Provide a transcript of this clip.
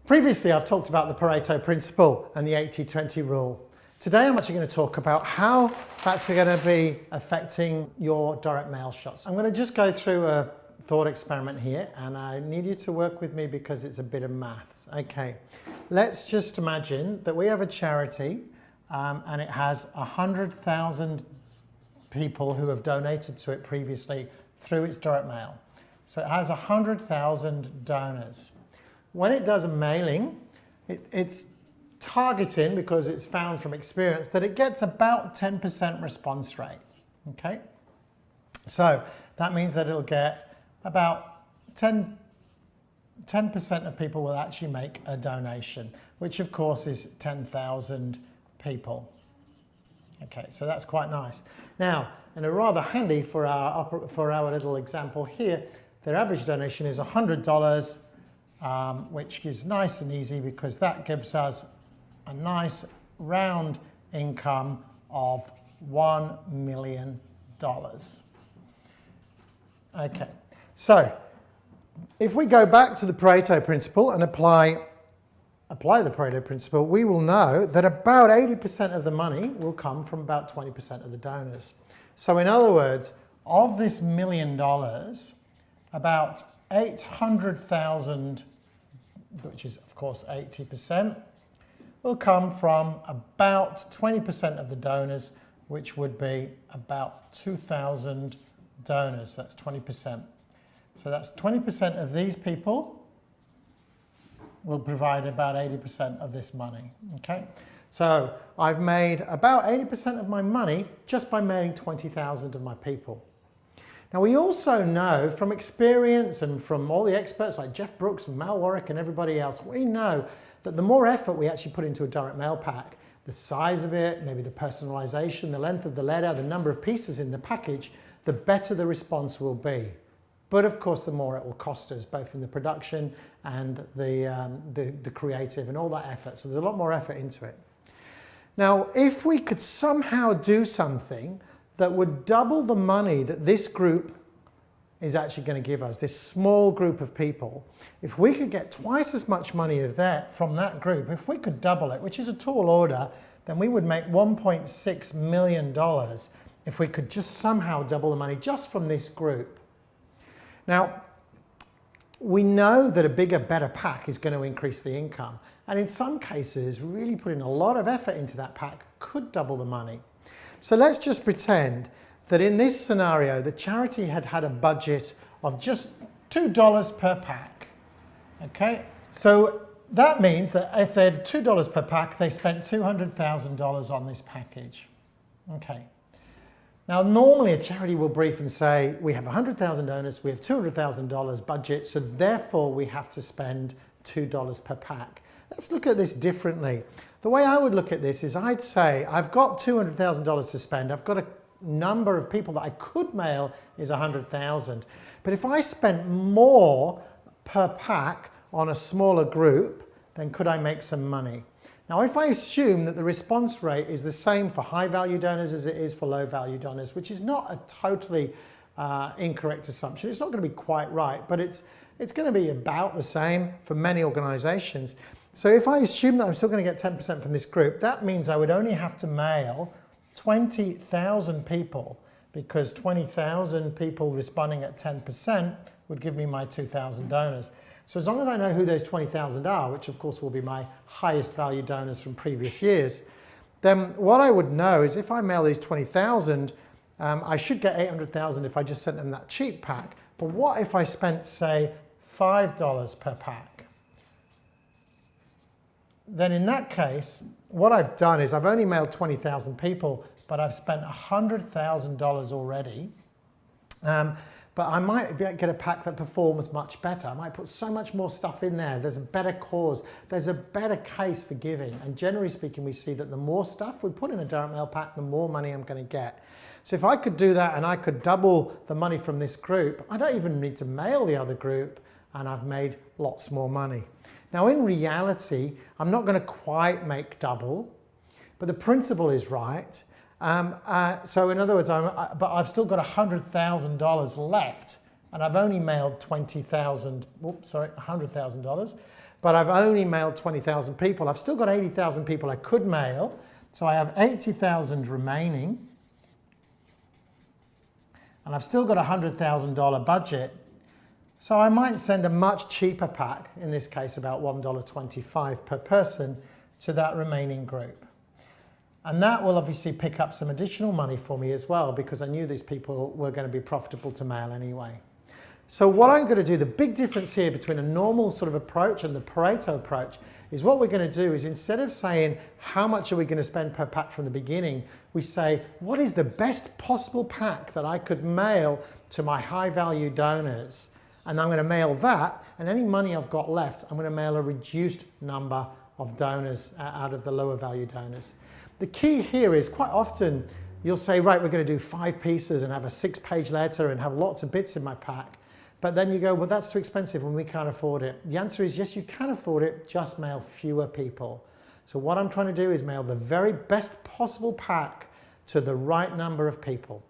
Previously, I've talked about the Pareto principle and the 80-20 rule. Today, I'm actually going to talk about how that's going to be affecting your direct mail shots. I'm going to just go through a thought experiment here, and I need you to work with me because it's a bit of maths. Okay, let's just imagine that we have a charity and it has 100,000 people who have donated to it previously through its direct mail. So it has 100,000 donors. When it does a mailing, it's targeting, because it's found from experience, that it gets about 10% response rate, okay? So that means that it'll get about 10% of people will actually make a donation, which of course is 10,000 people. Okay, so that's quite nice. Now, and a rather handy for our little example here, their average donation is $100, which is nice and easy because that gives us a nice round income of $1 million. Okay, so if we go back to the Pareto principle and apply the Pareto principle, we will know that about 80% of the money will come from about 20% of the donors. So in other words, of this $1 million, about 800,000, which is of course 80%, will come from about 20% of the donors, which would be about 2,000 donors. That's 20%. So that's 20% of these people will provide about 80% of this money, okay? So I've made about 80% of my money just by mailing 20,000 of my people. Now we also know from experience and from all the experts like Jeff Brooks and Mal Warwick and everybody else, we know that the more effort we actually put into a direct mail pack, the size of it, maybe the personalization, the length of the letter, the number of pieces in the package, the better the response will be. But of course, the more it will cost us, both in the production and the creative and all that effort. So there's a lot more effort into it. Now, if we could somehow do something that would double the money that this group is actually going to give us, this small group of people, if we could get twice as much money from that group, if we could double it, which is a tall order, then we would make $1.6 million if we could just somehow double the money just from this group. Now, we know that a bigger, better pack is going to increase the income. And in some cases, really putting a lot of effort into that pack could double the money. So let's just pretend that in this scenario, the charity had had a budget of just $2 per pack. Okay, so that means that if they had $2 per pack, they spent $200,000 on this package. Okay. Now, normally a charity will brief and say, we have 100,000 donors, we have $200,000 budget, so therefore we have to spend $2 per pack. Let's look at this differently. The way I would look at this is I'd say, I've got $200,000 to spend, I've got a number of people that I could mail is 100,000. But if I spent more per pack on a smaller group, then could I make some money? Now, if I assume that the response rate is the same for high value donors as it is for low value donors, which is not a totally incorrect assumption, it's not going to be quite right, but it's going to be about the same for many organizations. So if I assume that I'm still going to get 10% from this group, that means I would only have to mail 20,000 people, because 20,000 people responding at 10% would give me my 2,000 donors. So as long as I know who those 20,000 are, which of course will be my highest value donors from previous years, then what I would know is if I mail these 20,000, I should get 800,000 if I just sent them that cheap pack. But what if I spent, say, $5 per pack? Then in that case, what I've done is I've only mailed 20,000 people, but I've spent $100,000 already. But I might get a pack that performs much better. I might put so much more stuff in there. There's a better cause. There's a better case for giving. And generally speaking, we see that the more stuff we put in a direct mail pack, the more money I'm going to get. So if I could do that and I could double the money from this group, I don't even need to mail the other group, and I've made lots more money. Now, in reality, I'm not going to quite make double, but the principle is right. So in other words, but I've still got $100,000 left, and I've only mailed $100,000. but I've only mailed 20,000 people. I've still got 80,000 people I could mail, so I have 80,000 remaining, and I've still got a $100,000 budget. So I might send a much cheaper pack, in this case about $1.25 per person, to that remaining group. And that will obviously pick up some additional money for me as well, because I knew these people were going to be profitable to mail anyway. So what I'm going to do, the big difference here between a normal sort of approach and the Pareto approach, is what we're going to do is, instead of saying how much are we going to spend per pack from the beginning, we say what is the best possible pack that I could mail to my high value donors, and I'm going to mail that, and any money I've got left I'm going to mail a reduced number of donors out of the lower value donors. The key here is, quite often you'll say, right, we're going to do 5 pieces and have a 6-page letter and have lots of bits in my pack. But then you go, well, that's too expensive and we can't afford it. The answer is yes, you can afford it, just mail fewer people. So what I'm trying to do is mail the very best possible pack to the right number of people.